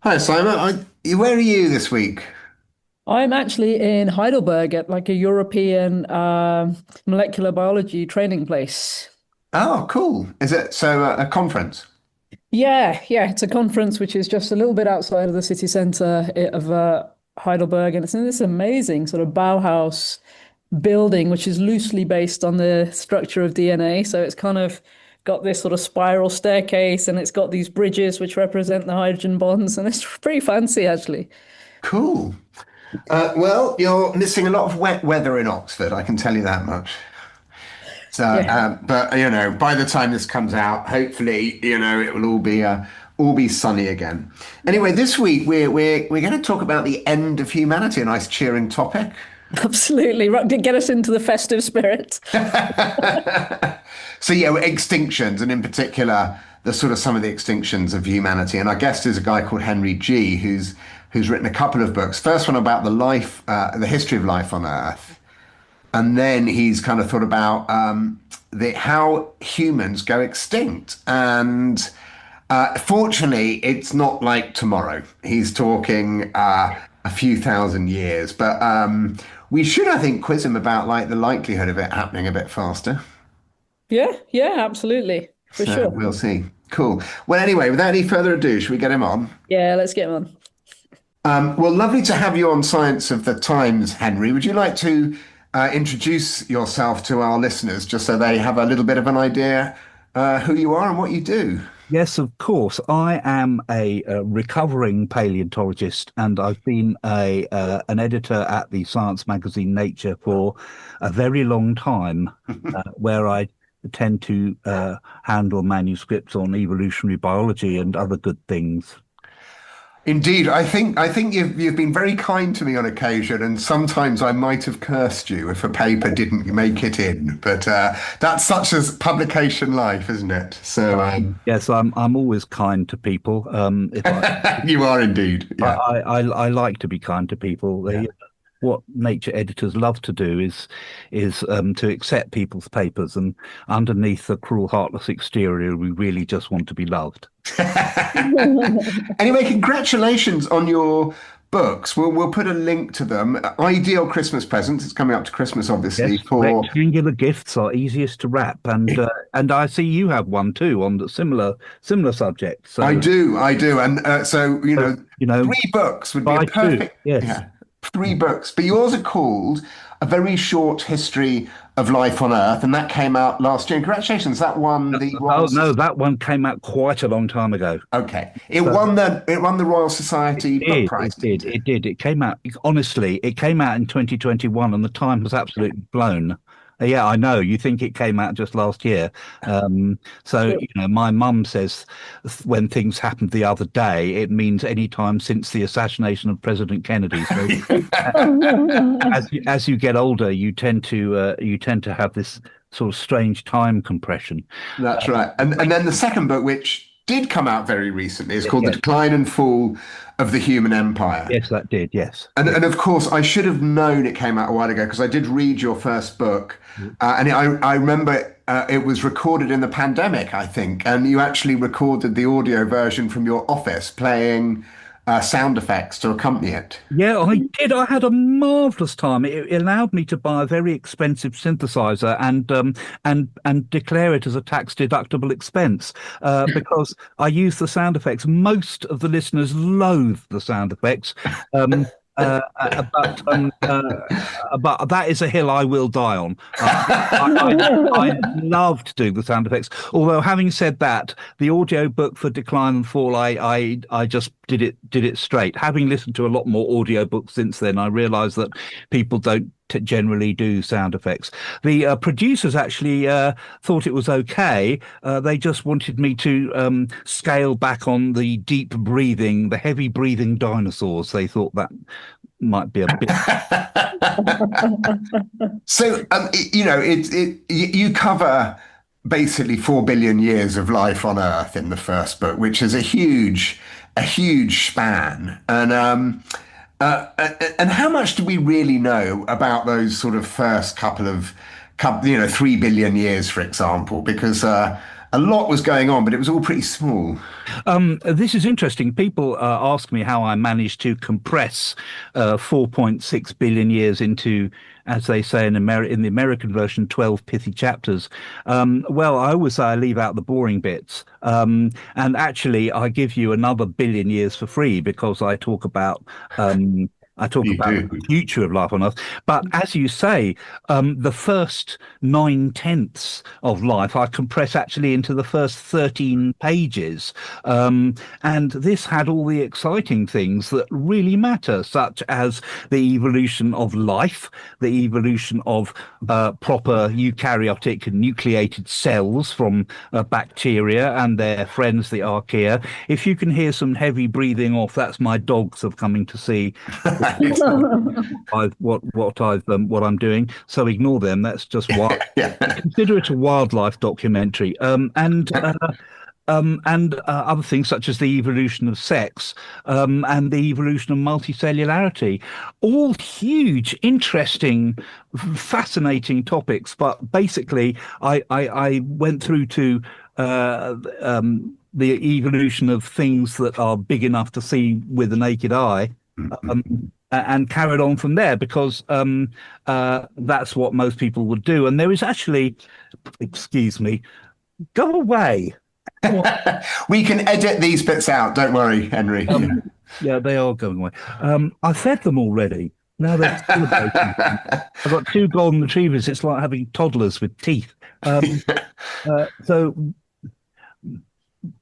Hi, Simon. Where are you this week? I'm actually in Heidelberg at like a European molecular biology training place. Oh, cool. Is it a conference? Yeah, it's a conference which is just a little bit outside of the city center of Heidelberg, and it's in this amazing sort of Bauhaus building, which is loosely based on the structure of DNA. So it's kind of got this sort of spiral staircase, and it's got these bridges which represent the hydrogen bonds, and it's pretty fancy actually. Cool. Well, you're missing a lot of wet weather in Oxford, I can tell you that much. So, Yeah. but by the time this comes out, hopefully, it will all be sunny again. Anyway, this week we're going to talk about the end of humanity, a nice cheering topic. Absolutely. Right, get us into the festive spirit. So yeah, extinctions, and in particular, the sort of some of the extinctions of humanity. And our guest is a guy called Henry G, who's written a couple of books. First one about the history of life on Earth, and then he's kind of thought about the how humans go extinct. And fortunately, it's not like tomorrow. He's talking a few thousand years, but we should, I think, quiz him about like the likelihood of it happening a bit faster. Yeah, absolutely. For So sure. we'll see. Cool. Well, anyway, without any further ado, should we get him on? Yeah, let's get on. Well, lovely to have you on Science of the Times, Henry. Would you like to introduce yourself to our listeners just so they have a little bit of an idea who you are and what you do? Yes, of course. I am a recovering paleontologist, and I've been a an editor at the science magazine Nature for a very long time, where I tend to handle manuscripts on evolutionary biology and other good things. Indeed, I think you've been very kind to me on occasion, and sometimes I might have cursed you if a paper didn't make it in. But that's such as publication life, isn't it? So Yes, I'm always kind to people. If you are indeed, yeah. I like to be kind to people. Yeah. What nature editors love to do is to accept people's papers, and underneath the cruel, heartless exterior, we really just want to be loved. Anyway, congratulations on your books. We'll put a link to them. Ideal Christmas presents. It's coming up to Christmas, obviously. Yes, For rectangular gifts are easiest to wrap, and I see you have one too on the similar subject. I do, and so You know, three books would be a buy two. perfect. Yes. Yeah, three books. But yours are called A Very Short History of Life on Earth, and that came out last year. Congratulations, that won the Oh Royal. no, that one came out quite a long time ago. Okay, So it won the Royal Society Book Prize, didn't it? it did. It came out, honestly, it came out in 2021 and the time has absolutely blown. Yeah, I know. You think it came out just last year. My mum says when things happened the other day, it means any time since the assassination of President Kennedy. So as you get older, you tend to have this sort of strange time compression. That's right. And then the second book, which did come out very recently, is called The Yes, Decline and Fall of the Human Empire. yes, that did. Yes. And of course, I should have known it came out a while ago because I did read your first book, I remember it was recorded in the pandemic, I think, and you actually recorded the audio version from your office, playing sound effects to accompany it. Yeah, I did. I had a marvelous time. It allowed me to buy a very expensive synthesizer and declare it as a tax deductible expense because I use the sound effects. Most of the listeners loathe the sound effects. Um, uh, uh, but um, uh, but that is a hill I will die on. I loved doing the sound effects. Although, having said that, the audio book for Decline and Fall, I just did it straight. Having listened to a lot more audio books since then, I realised that people don't generally do sound effects. The producers actually thought it was okay. They just wanted me to scale back on the deep breathing, the heavy breathing dinosaurs. They thought that might be a bit. So, you cover basically 4 billion years of life on Earth in the first book, which is a huge span. And how much do we really know about those sort of first couple of, 3 billion years, for example? Because a lot was going on, but it was all pretty small. This is interesting. People ask me how I managed to compress 4.6 billion years into, as they say in the American version, 12 pithy chapters. Well, I always say I leave out the boring bits. And actually, I give you another billion years for free because I talk You about the do. future of life on Earth. But as you say, the first 9/10 of life, I compress actually into the first 13 pages. And this had all the exciting things that really matter, such as the evolution of life, the evolution of proper eukaryotic nucleated cells from bacteria and their friends, the archaea. If you can hear some heavy breathing off, that's my dogs have coming to see what I'm doing. So ignore them. That's just what Yeah. consider it a wildlife documentary. And other things such as the evolution of sex and the evolution of multicellularity, all huge, interesting, fascinating topics. But basically, I went through to the evolution of things that are big enough to see with the naked eye. And carried on from there because that's what most people would do. And there is actually, excuse me, go away. We can edit these bits out. Don't worry, Henry. Yeah, they are going away. I fed them already. Now they're celebrating. I've got two golden retrievers. It's like having toddlers with teeth. So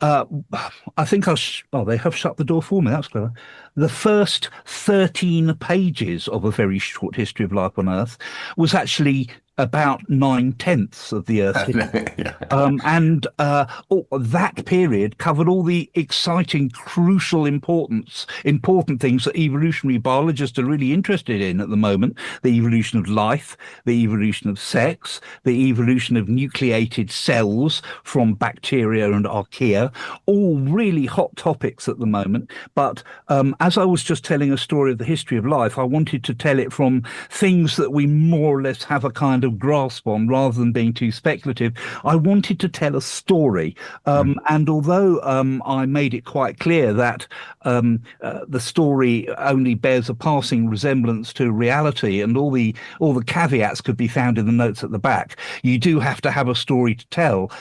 I think oh, they have shut the door for me. That's clever. The first 13 pages of a very short history of life on Earth was actually about 9/10 of the Earth's history. Yeah. That period covered all the exciting, crucial, important things that evolutionary biologists are really interested in at the moment: the evolution of life, the evolution of sex, the evolution of nucleated cells from bacteria and archaea. All really hot topics at the moment. But as I was just telling a story of the history of life, I wanted to tell it from things that we more or less have a kind of grasp on rather than being too speculative. I wanted to tell a story. And although I made it quite clear that the story only bears a passing resemblance to reality and all the caveats could be found in the notes at the back, you do have to have a story to tell.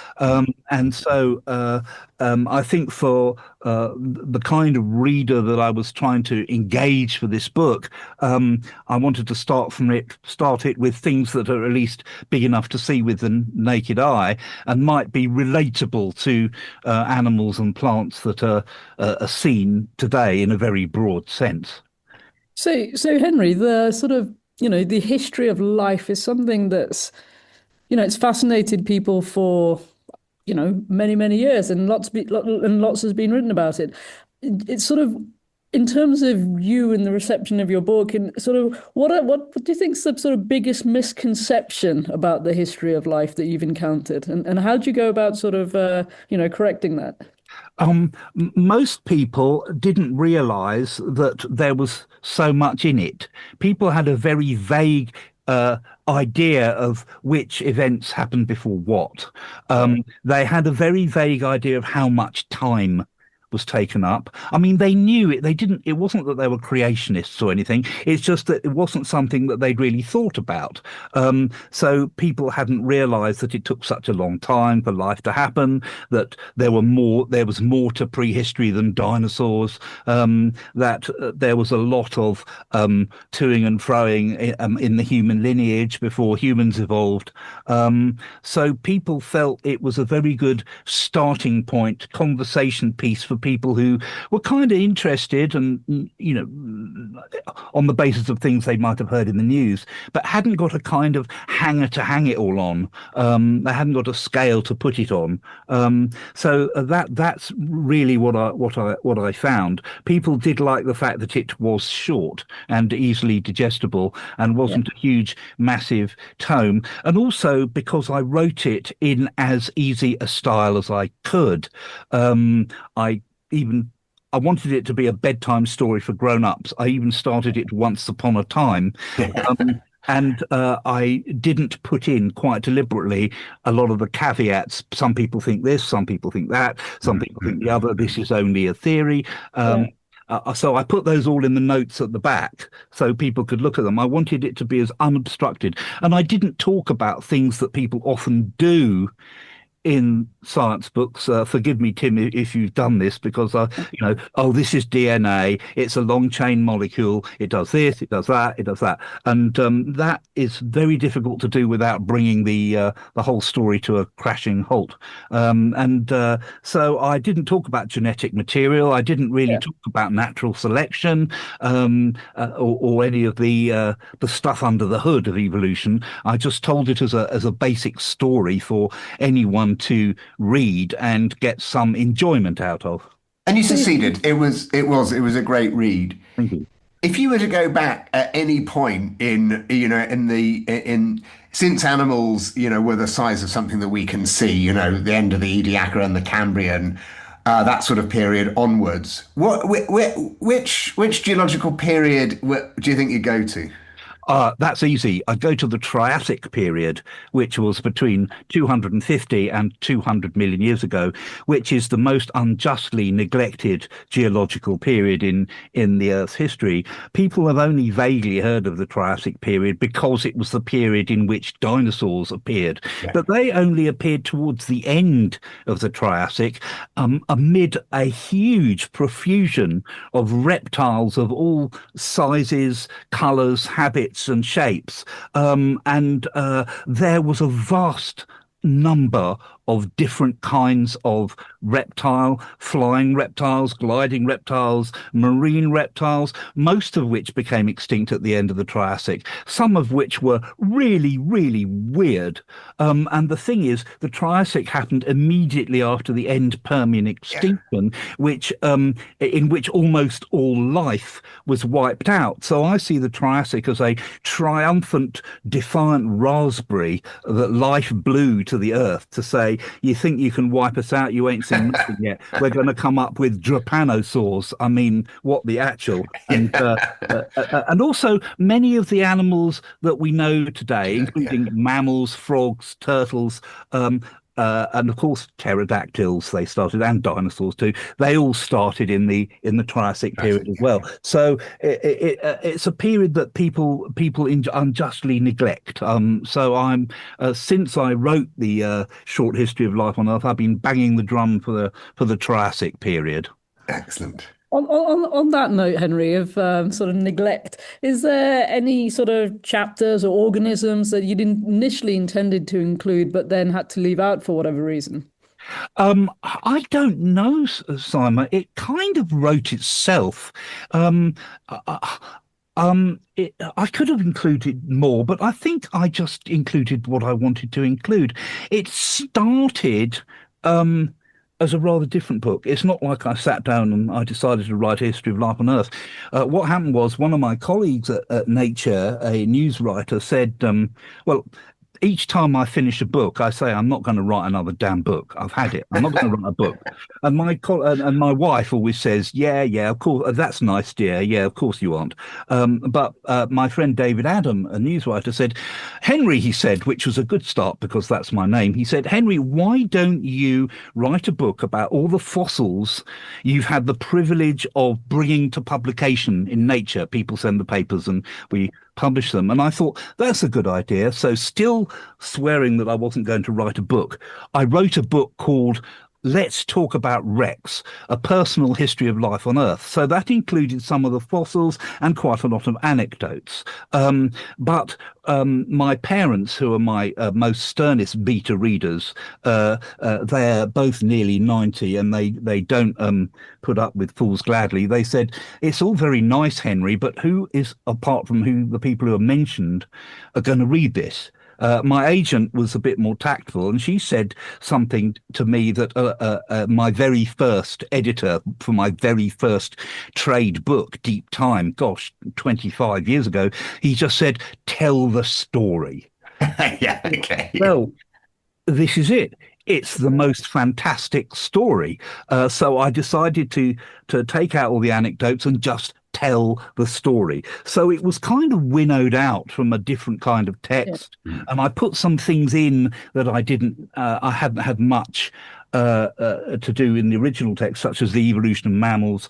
And so I think for the kind of reader that I was trying to engage for this book, I wanted to start it with things that are at least big enough to see with the naked eye and might be relatable to animals and plants that are seen today in a very broad sense. So Henry, the sort of, the history of life is something that's, it's fascinated people for, many, many years, and lots has been written about it. It's sort of, in terms of you and the reception of your book, and sort of what do you think is the sort of biggest misconception about the history of life that you've encountered, and how do you go about sort of correcting that? Most people didn't realize that there was so much in it. People had a very vague idea of which events happened before what. They had a very vague idea of how much time was taken up. I mean, they knew it. It wasn't that they were creationists or anything. It's just that it wasn't something that they'd really thought about. So people hadn't realized that it took such a long time for life to happen, that there was more to prehistory than dinosaurs, that there was a lot of toing and froing in the human lineage before humans evolved. So people felt it was a very good starting point, conversation piece for people who were kind of interested and, on the basis of things they might have heard in the news, but hadn't got a kind of hanger to hang it all on. They hadn't got a scale to put it on. So that's really what I found. People did like the fact that it was short and easily digestible and wasn't a huge, massive tome. And also because I wrote it in as easy a style as I could. I wanted it to be a bedtime story for grown-ups. I even started it once upon a time. And I didn't put in quite deliberately a lot of the caveats. Some people think this, some people think that, some people think the other. This is only a theory. Yeah. So I put those all in the notes at the back so people could look at them. I wanted it to be as unobstructed. And I didn't talk about things that people often do in science books. Forgive me, Tim, if you've done this, because oh, this is DNA. It's a long chain molecule. It does this. It does that. It does that, and that is very difficult to do without bringing the whole story to a crashing halt. So I didn't talk about genetic material. I didn't really talk about natural selection, or any of the stuff under the hood of evolution. I just told it as a basic story for anyone to read and get some enjoyment out of. And you succeeded. It was a great read. Thank you. If you were to go back at any point in, since animals, were the size of something that we can see, the end of the Ediacara and the Cambrian, that sort of period onwards, which geological period do you think you go to? That's easy. I go to the Triassic period, which was between 250 and 200 million years ago, which is the most unjustly neglected geological period in the Earth's history. People have only vaguely heard of the Triassic period because it was the period in which dinosaurs appeared. Yeah. But they only appeared towards the end of the Triassic, amid a huge profusion of reptiles of all sizes, colours, habits, and shapes, and there was a vast number of different kinds of flying reptiles, gliding reptiles, marine reptiles, most of which became extinct at the end of the Triassic, some of which were really, really weird. And the thing is, the Triassic happened immediately after the end Permian extinction, in which almost all life was wiped out. So I see the Triassic as a triumphant, defiant raspberry that life blew to the earth to say, you think you can wipe us out? You ain't seen nothing yet. We're going to come up with drepanosaurs. I mean, what the actual? And also many of the animals that we know today, including mammals, frogs, turtles, and of course pterodactyls, they started, and dinosaurs too. They all started in the Triassic period as well. So it's a period that people unjustly neglect. So I'm since I wrote the short history of life on Earth, I've been banging the drum for the Triassic period. Excellent. On that note, Henry, of sort of neglect, is there any sort of chapters or organisms that you didn't initially intended to include, but then had to leave out for whatever reason? I don't know, Syma. It kind of wrote itself. I could have included more, but I think I just included what I wanted to include. It started as a rather different book. It's not like I sat down and I decided to write a history of life on Earth. What happened was one of my colleagues at Nature, a news writer, said, well, each time I finish a book, I say, I'm not going to write another damn book. I've had it. I'm not going to write a book. And my wife always says, yeah, of course, that's nice, dear. Yeah, of course you aren't. But my friend David Adam, a news writer, said, Henry, he said, which was a good start because that's my name. He said, Henry, why don't you write a book about all the fossils you've had the privilege of bringing to publication in Nature? People send the papers and we publish them. And I thought, that's a good idea. So still swearing that I wasn't going to write a book, I wrote a book called Let's Talk About Rex, a personal history of life on Earth. So that included some of the fossils and quite a lot of anecdotes. But my parents, who are my most sternest beta readers, they're both nearly 90 and they don't put up with fools gladly. They said, it's all very nice, Henry, but who is, apart from the people who are mentioned, are going to read this? My agent was a bit more tactful, and she said something to me that my very first editor for my very first trade book, Deep Time, 25 years ago, he just said, tell the story. Yeah, okay. Well, this is it. It's the most fantastic story. So I decided to take out all the anecdotes and just tell the story. So it was kind of winnowed out from a different kind of text. And I put some things in that I hadn't had much to do in the original text, such as the evolution of mammals.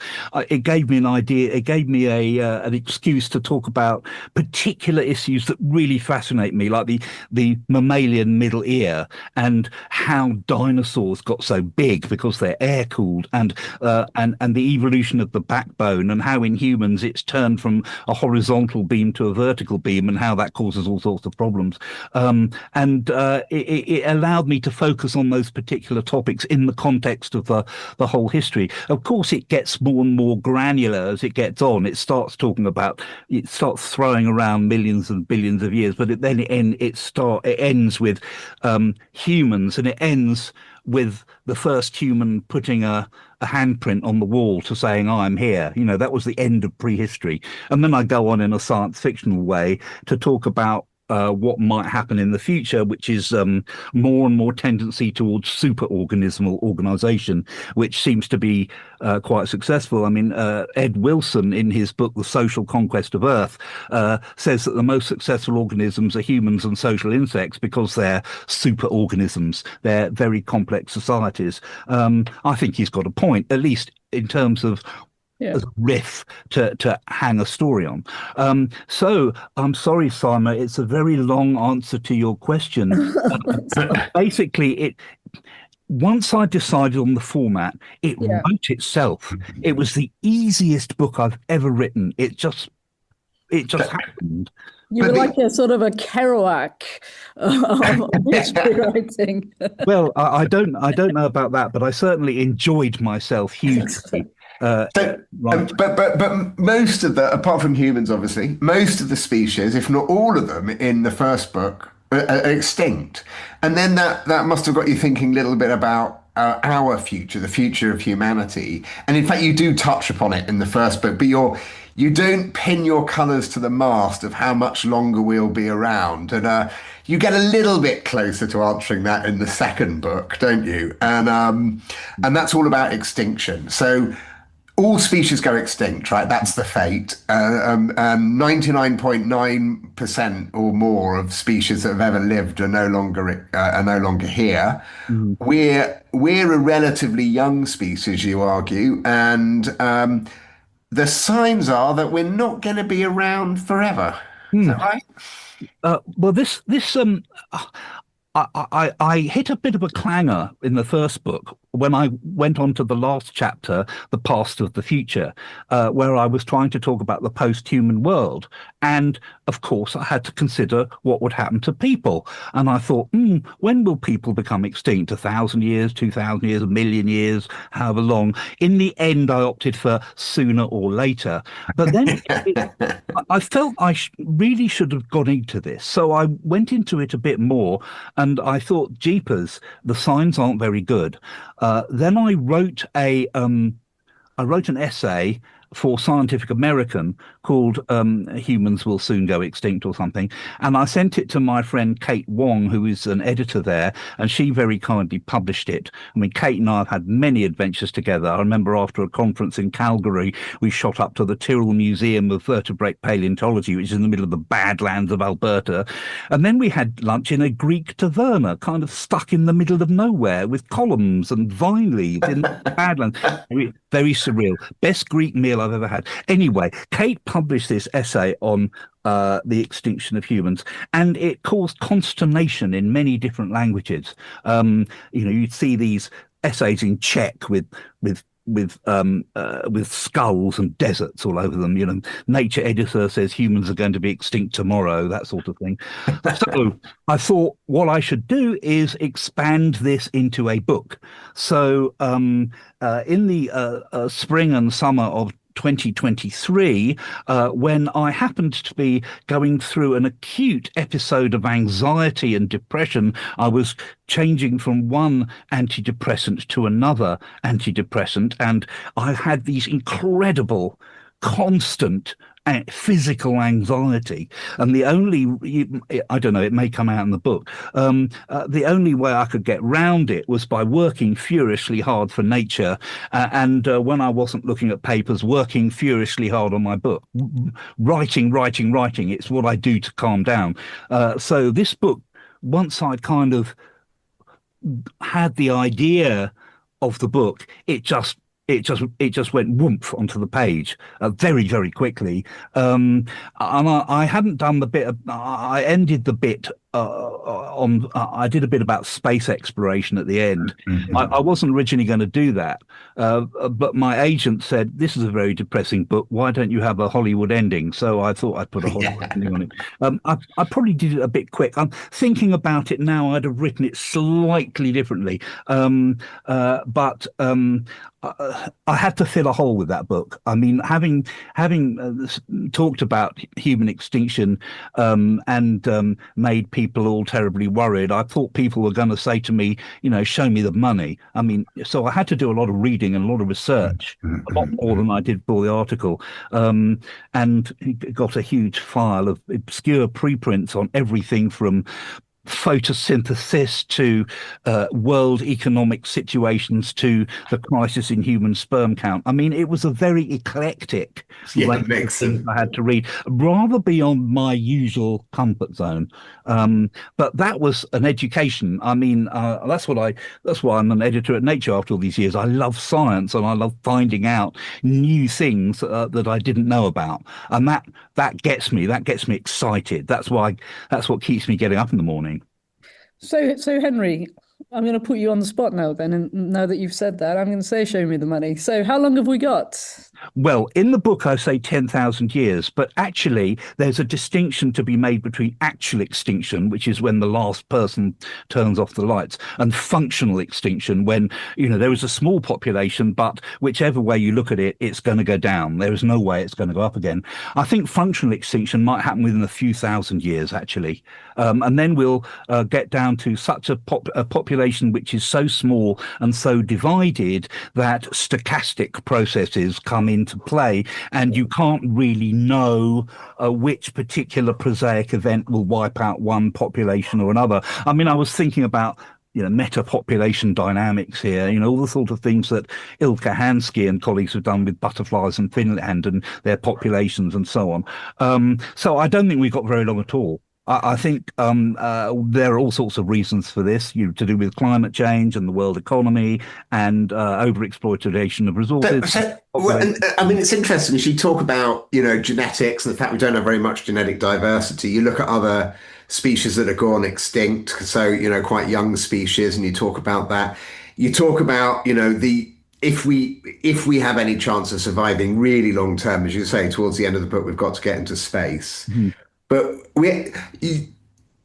It gave me an idea. It gave me an excuse to talk about particular issues that really fascinate me, like the mammalian middle ear and how dinosaurs got so big because they're air cooled, and the evolution of the backbone, and how in humans it's turned from a horizontal beam to a vertical beam, and how that causes all sorts of problems. It allowed me to focus on those particular topics in the context of the whole history. Of course, it gets more and more granular as it gets on. It starts throwing around millions and billions of years, but it ends with humans, and it ends with the first human putting a handprint on the wall to saying, I'm here. That was the end of prehistory. And then I go on in a science fictional way to talk about what might happen in the future, which is more and more tendency towards superorganismal organization, which seems to be quite successful. I mean, Ed Wilson, in his book The Social Conquest of Earth, says that the most successful organisms are humans and social insects because they're superorganisms. They're very complex societies. I think he's got a point, at least in terms of as a riff to hang a story on. So I'm sorry, Syma, it's a very long answer to your question. Basically, once I decided on the format, it wrote itself. It was the easiest book I've ever written. It just happened. You were like a sort of a Kerouac of history writing. Well, I don't know about that, but I certainly enjoyed myself hugely. But most of apart from humans, obviously, most of the species, if not all of them, in the first book are extinct. And then that must have got you thinking a little bit about our future, the future of humanity. And in fact, you do touch upon it in the first book, but you don't pin your colours to the mast of how much longer we'll be around. And you get a little bit closer to answering that in the second book, don't you? And that's all about extinction. So all species go extinct, right? That's the fate. 99.9% or more of species that have ever lived are no longer here. Mm. We're a relatively young species, you argue, and the signs are that we're not going to be around forever. Is that right? Well, I hit a bit of a clanger in the first book when I went on to the last chapter, The Past of the Future, where I was trying to talk about the post-human world. And of course, I had to consider what would happen to people. And I thought, when will people become extinct? 1,000 years, 2,000 years, 1,000,000 years, however long. In the end, I opted for sooner or later. But then I felt I really should have gone into this. So I went into it a bit more, and I thought, jeepers, the signs aren't very good. Then I wrote an essay for Scientific American called Humans Will Soon Go Extinct or something. And I sent it to my friend Kate Wong, who is an editor there, and she very kindly published it. I mean, Kate and I have had many adventures together. I remember after a conference in Calgary, we shot up to the Tyrrell Museum of Vertebrate Paleontology, which is in the middle of the Badlands of Alberta. And then we had lunch in a Greek taverna, kind of stuck in the middle of nowhere with columns and vine leaves in the Badlands. Very, very surreal. Best Greek meal I've ever had. Anyway, Kate published this essay on the extinction of humans, and it caused consternation in many different languages. You'd see these essays in Czech with skulls and deserts all over them. Nature editor says humans are going to be extinct tomorrow, that sort of thing. So I thought what I should do is expand this into a book. So in the spring and summer of 2023, when I happened to be going through an acute episode of anxiety and depression, I was changing from one antidepressant to another antidepressant, and I had these incredible constant physical anxiety. And the only, I don't know, it may come out in the book. The only way I could get round it was by working furiously hard for nature. And when I wasn't looking at papers, working furiously hard on my book, writing, writing, writing. It's what I do to calm down. So this book, once I kind of had the idea of the book, it just went whoomp onto the page very, very quickly. And I hadn't done the bit. I ended the bit on. I did a bit about space exploration at the end. I wasn't originally going to do that, but my agent said, "This is a very depressing book. Why don't you have a Hollywood ending?" So I thought I'd put a Hollywood ending on it. I probably did it a bit quick. I'm thinking about it now. I'd have written it slightly differently, but. I had to fill a hole with that book. I mean, having talked about human extinction and made people all terribly worried, I thought people were going to say to me, show me the money. I mean, so I had to do a lot of reading and a lot of research, a lot more than I did for the article, and got a huge file of obscure preprints on everything from photosynthesis to world economic situations to the crisis in human sperm count. I mean, it was a very eclectic range of things I had to read, rather beyond my usual comfort zone. But that was an education. I mean, that's why I'm an editor at Nature after all these years. I love science and I love finding out new things that I didn't know about, and that gets me excited. That's what keeps me getting up in the morning. So Henry, I'm going to put you on the spot now then, and now that you've said that, I'm going to say, show me the money. So how long have we got? Well, in the book, I say 10,000 years, but actually there's a distinction to be made between actual extinction, which is when the last person turns off the lights, and functional extinction, when, there is a small population, but whichever way you look at it, it's going to go down. There is no way it's going to go up again. I think functional extinction might happen within a few thousand years, actually. And then we'll get down to such a population which is so small and so divided that stochastic processes come into play, and you can't really know which particular prosaic event will wipe out one population or another. I mean, I was thinking about meta-population dynamics here, all the sort of things that Ilka Hansky and colleagues have done with butterflies in Finland and their populations and so on. So I don't think we've got very long at all. I think there are all sorts of reasons for this, to do with climate change and the world economy and overexploitation of resources. I mean, it's interesting as you talk about, genetics and the fact we don't have very much genetic diversity. You look at other species that have gone extinct, so, quite young species, and you talk about that. You talk about, if we have any chance of surviving really long term, as you say, towards the end of the book, we've got to get into space. Mm-hmm. But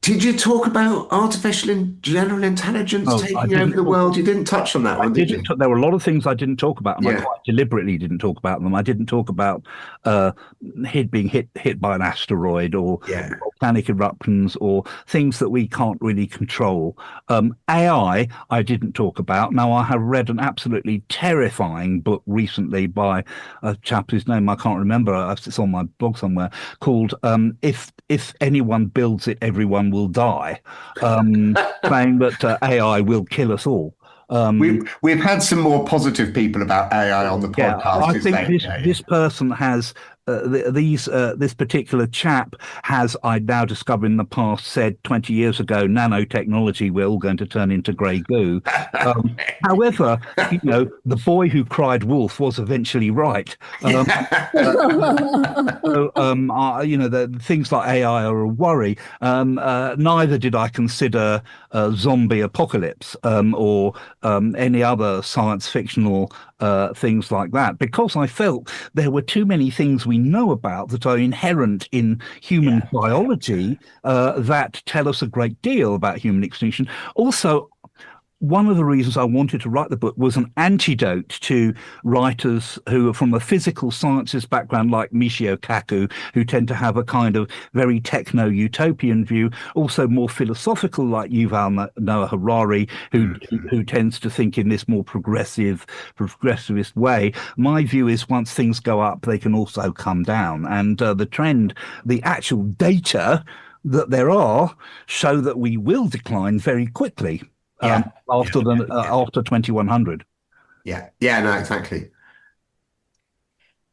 did you talk about artificial and general intelligence taking over the world? You didn't touch on that one, did you? There were a lot of things I didn't talk about, and I quite deliberately didn't talk about them. I didn't talk about being hit by an asteroid or volcanic eruptions or things that we can't really control. AI, I didn't talk about. Now, I have read an absolutely terrifying book recently by a chap whose name I can't remember. It's on my blog somewhere, called If Anyone Builds It, Everyone Will Die, saying that AI will kill us all. We've had some more positive people about AI on the podcast. I think this person has this particular chap has, I now discover in the past, said 20 years ago, nanotechnology, we're all going to turn into grey goo. However, the boy who cried wolf was eventually right. The things like AI are a worry. Neither did I consider zombie apocalypse or any other science fictional things like that, because I felt there were too many things we know about that are inherent in human biology that tell us a great deal about human extinction. Also, one of the reasons I wanted to write the book was an antidote to writers who are from a physical sciences background, like Michio Kaku, who tend to have a kind of very techno-utopian view, also more philosophical, like Yuval Noah Harari, who tends to think in this more progressivist way. My view is once things go up, they can also come down. And the trend, the actual data that there are, show that we will decline very quickly. Yeah. After 2100. Yeah. Yeah. No, exactly.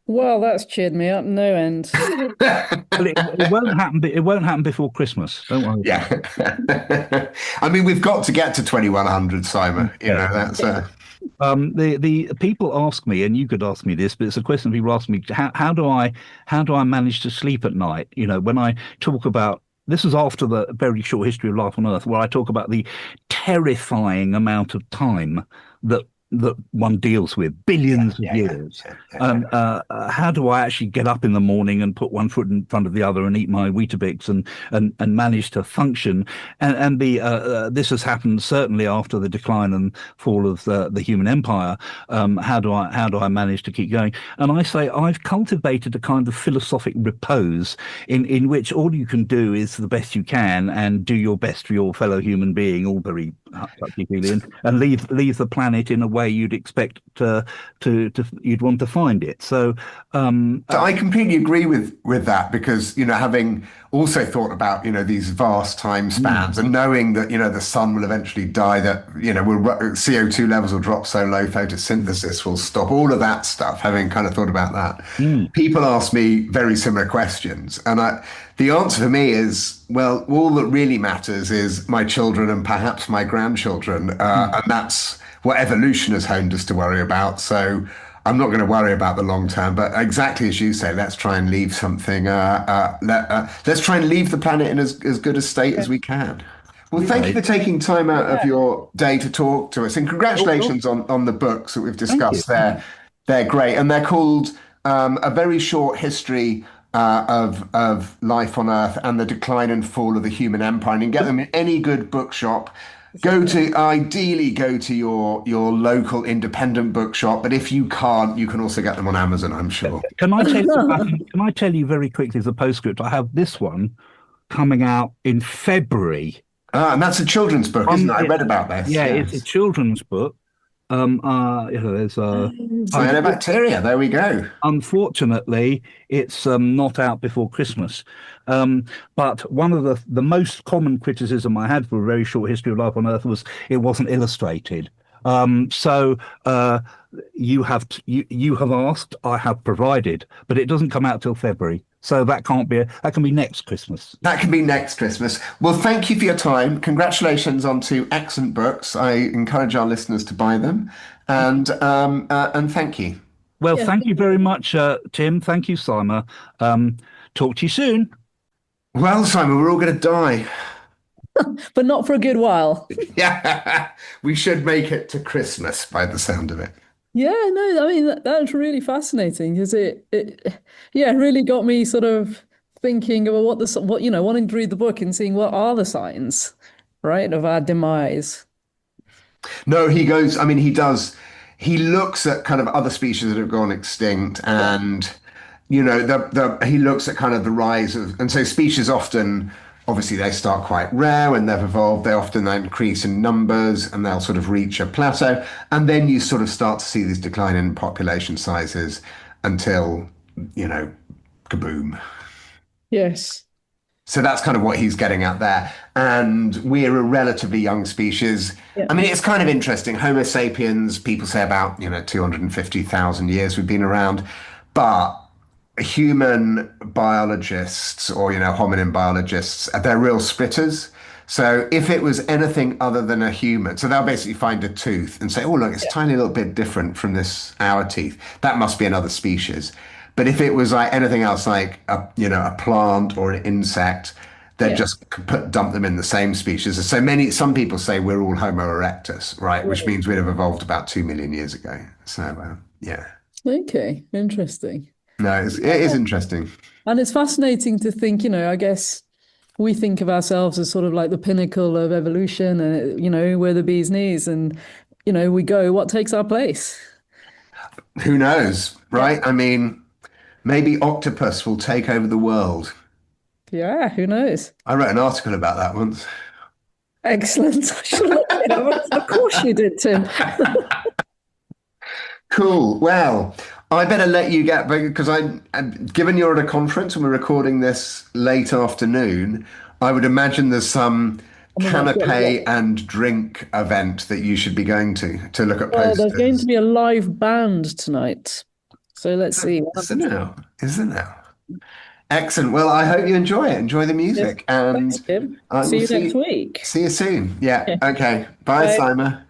Well, that's cheered me up no end. Well, it won't happen. It won't happen before Christmas. Don't worry. Yeah. I mean, we've got to get to 2100, Simon. You know, that's The people ask me, and you could ask me this, but it's a question people ask me: how do I manage to sleep at night? You know, when I talk about this is after the very short history of life on Earth, where I talk about the terrifying amount of time that one deals with, billions of years. How do I actually get up in the morning and put one foot in front of the other and eat my Weetabix and manage to function? And this has happened certainly after the decline and fall of the human empire. How do I manage to keep going? And I say I've cultivated a kind of philosophic repose in which all you can do is the best you can and do your best for your fellow human being, all very touchy-feely, and leave the planet in a way you'd expect you'd want to find it. So I completely agree with that, because, you know, having also thought about, you know, these vast time spans and knowing that, you know, the sun will eventually die, that, you know, CO2 levels will drop so low, photosynthesis will stop, all of that stuff, having kind of thought about that. People ask me very similar questions. And the answer for me is, well, all that really matters is my children and perhaps my grandchildren. And that's what evolution has honed us to worry about. So I'm not going to worry about the long term, but exactly as you say, let's try and leave something. Let's try and leave the planet in as good a state as we can. Well, thank you for taking time out of your day to talk to us, and congratulations on the books that we've discussed there. They're great, and they're called A Very Short History of Life on Earth and the Decline and Fall of the Human Empire. And you can get them in any good bookshop. Ideally go to your local independent bookshop, but if you can't, you can also get them on Amazon, I'm sure. Can I tell you very quickly as a postscript? I have this one coming out in February. And that's a children's book, isn't it? I read about this. Yeah, yes. It's a children's book. There's cyanobacteria. There we go. Unfortunately, it's not out before Christmas. But one of the most common criticism I had for A Very Short History of Life on Earth was it wasn't illustrated. So you have asked, I have provided, but it doesn't come out till February. So that can be next Christmas. That can be next Christmas. Well, thank you for your time. Congratulations on two excellent books. I encourage our listeners to buy them, and thank you. Well, thank you very much, Tim. Thank you, Syma. Talk to you soon. Well, Simon, we're all going to die. But not for a good while. Yeah, we should make it to Christmas by the sound of it. Yeah, no, I mean, that's really fascinating, because it really got me sort of thinking about wanting to read the book and seeing what are the signs, right, of our demise. No, he does. He looks at kind of other species that have gone extinct, and you know, he looks at kind of the rise of, and so species often, obviously they start quite rare when they've evolved, they often increase in numbers and they'll sort of reach a plateau, and then you sort of start to see these decline in population sizes until, you know, kaboom. Yes. So that's kind of what he's getting at there. And we're a relatively young species. Yeah. I mean, it's kind of interesting. Homo sapiens, people say about, 250,000 years we've been around, but human biologists or, hominin biologists, they're real splitters. So if it was anything other than a human, so they'll basically find a tooth and say, oh, look, it's a tiny little bit different from our teeth. That must be another species. But if it was like anything else, like a plant or an insect, they'd just dump them in the same species. So some people say we're all Homo erectus, right? Which means we'd have evolved about 2 million years ago. So, yeah. Okay, interesting. No, it is interesting. And it's fascinating to think, I guess we think of ourselves as sort of like the pinnacle of evolution, and we're the bee's knees, and we go, what takes our place? Who knows, Yeah, right? I mean, maybe octopus will take over the world. yeah, who knows? I wrote an article about that once. Excellent. I should look it up. Of course you did, Tim. Cool. Well, I better let you get because given you're at a conference and we're recording this late afternoon, I would imagine there's some Oh my God, yeah, canapé and drink event that you should be going to look at well, there's going to posters. be a live band tonight. So let's see what Is there happens. now? Is there now? Excellent. Well, I hope you enjoy it. Enjoy the Yes. music, Thanks, and Tim. I See will you next week. see you soon. Yeah. Yeah. Okay. Bye, Bye. Syma.